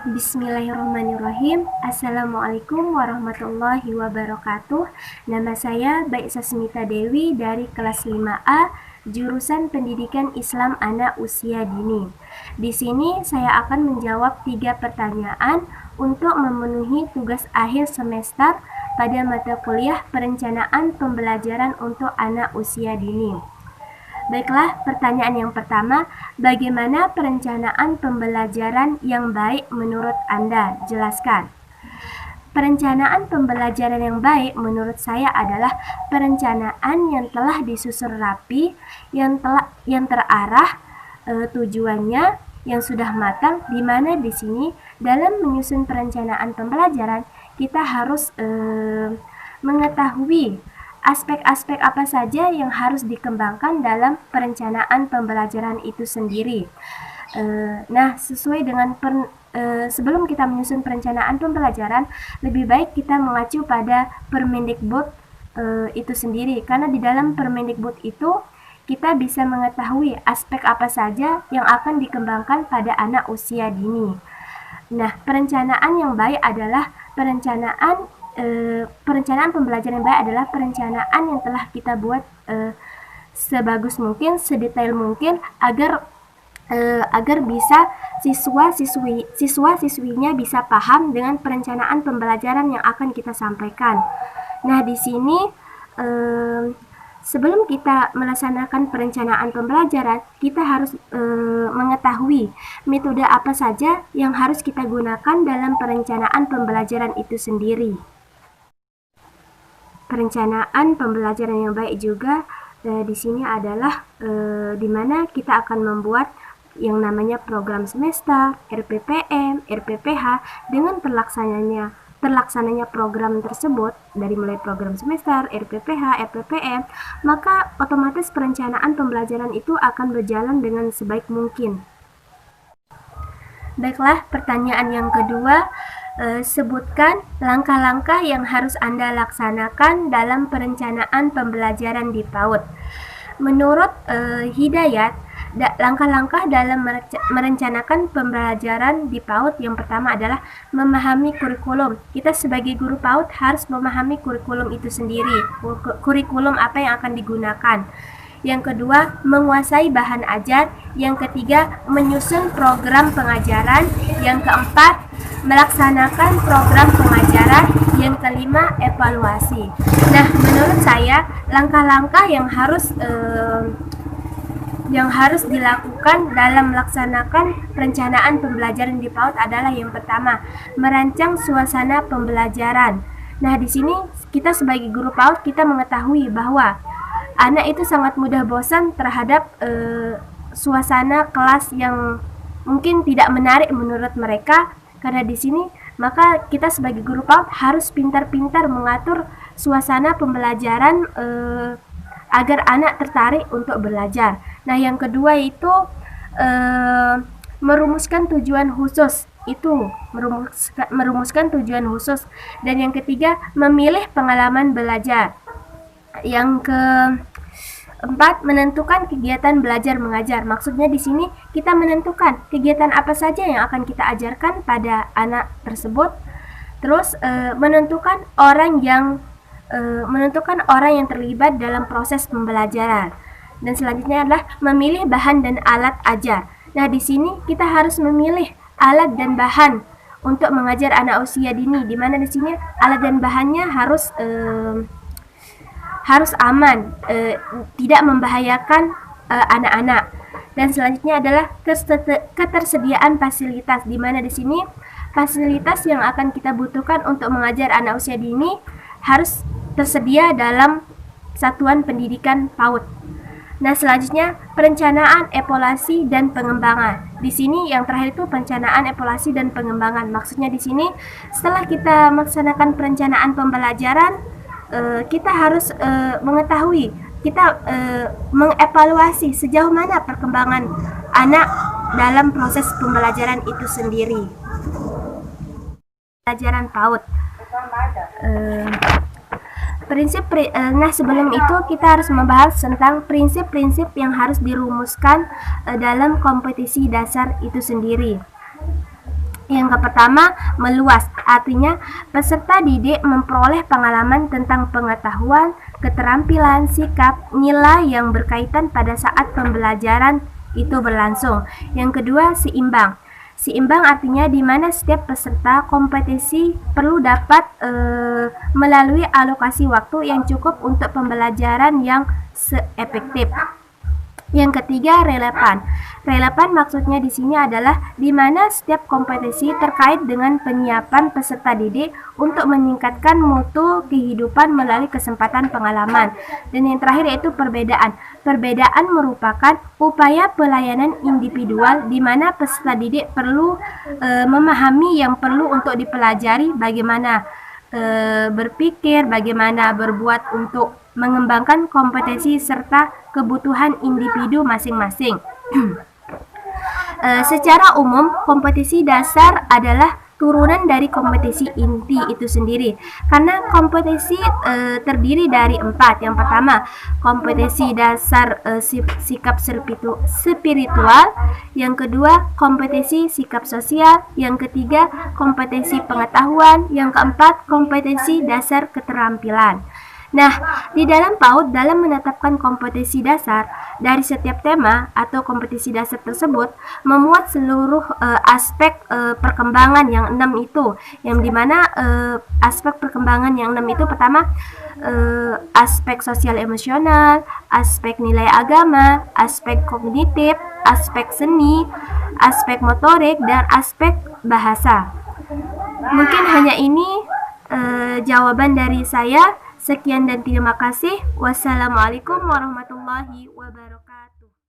Bismillahirrahmanirrahim. Assalamualaikum warahmatullahi wabarakatuh. Nama saya Baik Sasmita Dewi dari kelas 5A, jurusan Pendidikan Islam Anak Usia Dini. Di sini saya akan menjawab 3 pertanyaan untuk memenuhi tugas akhir semester pada mata kuliah Perencanaan Pembelajaran untuk Anak Usia Dini. Baiklah, pertanyaan yang pertama, bagaimana perencanaan pembelajaran yang baik menurut Anda? Jelaskan. Perencanaan pembelajaran yang baik menurut saya adalah perencanaan yang telah disusun rapi, yang terarah, tujuannya yang sudah matang, di mana di sini dalam menyusun perencanaan pembelajaran kita harus mengetahui aspek-aspek apa saja yang harus dikembangkan dalam perencanaan pembelajaran itu sendiri. Nah, sesuai dengan sebelum kita menyusun perencanaan pembelajaran, lebih baik kita mengacu pada Permendikbud itu sendiri, karena di dalam Permendikbud itu kita bisa mengetahui aspek apa saja yang akan dikembangkan pada anak usia dini. Nah, perencanaan yang baik adalah perencanaan pembelajaran yang baik adalah perencanaan yang telah kita buat sebagus mungkin, sedetail mungkin agar bisa siswa-siswinya bisa paham dengan perencanaan pembelajaran yang akan kita sampaikan. Nah, di sini sebelum kita melaksanakan perencanaan pembelajaran, kita harus mengetahui metode apa saja yang harus kita gunakan dalam perencanaan pembelajaran itu sendiri. Perencanaan pembelajaran yang baik juga di sini adalah di mana kita akan membuat yang namanya program semester, RPPM, RPPH dengan terlaksananya program tersebut dari mulai program semester, RPPH, RPPM, maka otomatis perencanaan pembelajaran itu akan berjalan dengan sebaik mungkin. Baiklah, pertanyaan yang kedua, sebutkan langkah-langkah yang harus Anda laksanakan dalam perencanaan pembelajaran di PAUD. Menurut Hidayat, langkah-langkah dalam merencanakan pembelajaran di PAUD yang pertama adalah memahami kurikulum. Kita sebagai guru PAUD harus memahami kurikulum itu sendiri, kurikulum apa yang akan digunakan. Yang kedua, menguasai bahan ajar. Yang ketiga, menyusun program pengajaran. Yang keempat, melaksanakan program pengajaran. Yang kelima, evaluasi. Nah, menurut saya langkah-langkah yang harus dilakukan dalam melaksanakan perencanaan pembelajaran di PAUD adalah yang pertama, merancang suasana pembelajaran. Nah, di sini kita sebagai guru PAUD kita mengetahui bahwa anak itu sangat mudah bosan terhadap suasana kelas yang mungkin tidak menarik menurut mereka. Karena di sini maka kita sebagai guru PAUD harus pintar-pintar mengatur suasana pembelajaran agar anak tertarik untuk belajar. Nah, yang kedua itu merumuskan tujuan khusus. Merumuskan tujuan khusus. Dan yang ketiga, memilih pengalaman belajar. Yang keempat, menentukan kegiatan belajar mengajar. Maksudnya di sini kita menentukan kegiatan apa saja yang akan kita ajarkan pada anak tersebut. Terus menentukan orang yang terlibat dalam proses pembelajaran. Dan selanjutnya adalah memilih bahan dan alat ajar. Nah, di sini kita harus memilih alat dan bahan untuk mengajar anak usia dini, di mana di sini alat dan bahannya harus aman, tidak membahayakan anak-anak. Dan selanjutnya adalah ketersediaan fasilitas, di mana di sini fasilitas yang akan kita butuhkan untuk mengajar anak usia dini harus tersedia dalam satuan pendidikan PAUD. Nah, selanjutnya perencanaan, evaluasi, dan pengembangan. Di sini yang terakhir itu perencanaan, evaluasi, dan pengembangan. Maksudnya di sini setelah kita melaksanakan perencanaan pembelajaran, kita harus mengetahui, kita mengevaluasi sejauh mana perkembangan anak dalam proses pembelajaran itu sendiri. Pelajaran PAUD. Nah, sebelum itu kita harus membahas tentang prinsip-prinsip yang harus dirumuskan dalam kompetisi dasar itu sendiri. Yang pertama, meluas. Artinya, peserta didik memperoleh pengalaman tentang pengetahuan, keterampilan, sikap, nilai yang berkaitan pada saat pembelajaran itu berlangsung. Yang kedua, seimbang. Seimbang artinya di mana setiap peserta kompetisi perlu dapat melalui alokasi waktu yang cukup untuk pembelajaran yang efektif. Yang ketiga, relevan. Relevan maksudnya di sini adalah di mana setiap kompetisi terkait dengan penyiapan peserta didik untuk meningkatkan mutu kehidupan melalui kesempatan pengalaman. Dan yang terakhir yaitu perbedaan. Perbedaan merupakan upaya pelayanan individual di mana peserta didik perlu memahami yang perlu untuk dipelajari, bagaimana berpikir, bagaimana berbuat untuk mengembangkan kompetensi serta kebutuhan individu masing-masing. Secara umum, kompetisi dasar adalah turunan dari kompetisi inti itu sendiri. Karena kompetisi terdiri dari 4. Yang pertama, kompetisi dasar sikap spiritual. Yang kedua, kompetisi sikap sosial. Yang ketiga, kompetensi pengetahuan. Yang keempat, kompetensi dasar keterampilan. Nah, di dalam PAUD dalam menetapkan kompetensi dasar dari setiap tema atau kompetisi dasar tersebut memuat seluruh aspek perkembangan yang 6 itu, yang dimana aspek perkembangan yang 6 itu pertama aspek sosial emosional, aspek nilai agama, aspek kognitif, aspek seni, aspek motorik, dan aspek bahasa. Mungkin hanya ini jawaban dari saya. Sekian dan terima kasih. Wassalamualaikum warahmatullahi wabarakatuh.